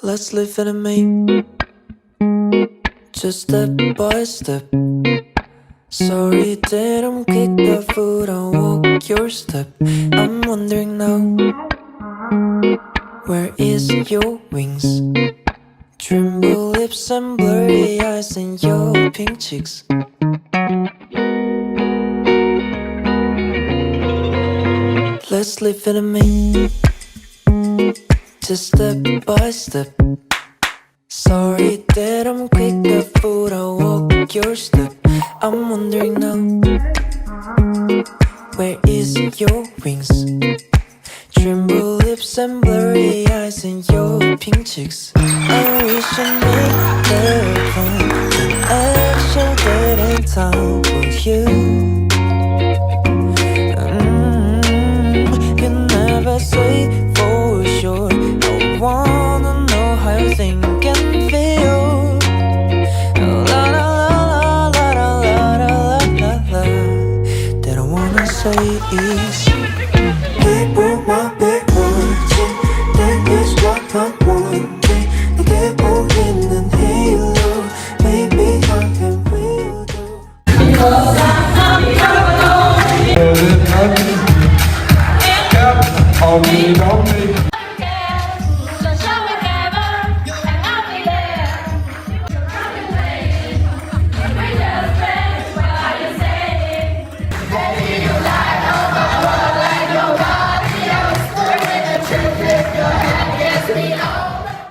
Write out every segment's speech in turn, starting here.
Let's live in a me, just step by step. Sorry that I'm kicked the foot and walk your step. I'm wondering now, where is your wings? Tremble lips and blurry eyes and your pink cheeks. Let's live in a me, just step by step. Sorry that I'm quick at foot, I walk your step. I'm wondering now, where is your wings? Tremble lips and blurry eyes and your pink cheeks. And we should make the plan, an actual date and time for you. You never say for sure. I wanna know how you think and feel. La la la la la la la la la. That I wanna say is, April, my big words. That is what I want. 내게 보이는 halo. Maybe I can real do.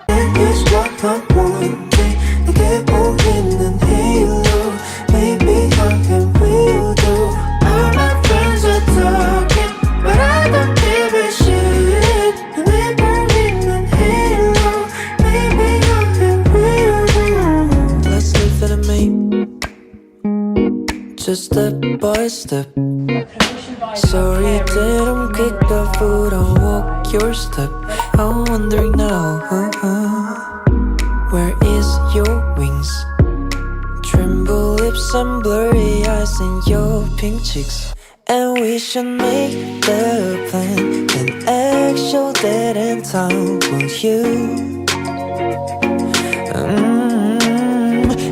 That is what I want. 내게 보이는 halo. Maybe I can real do. All my friends are talking, but I don't give a shit. 내게 보이는 halo. Maybe I can real do. let's live in a me, just step by step. Sorry that I'm quick the foot, I'll walk your step. I'm wondering now, where is your wings? Tremble lips and blurry eyes and your pink cheeks. And we should make the plan, an actual date and time for you.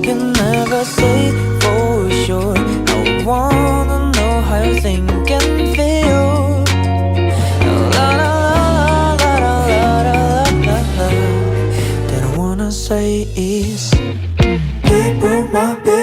You never say for sure. I wanna know how you think and feel. La la la la la la la la la. That I wanna say is, April, my big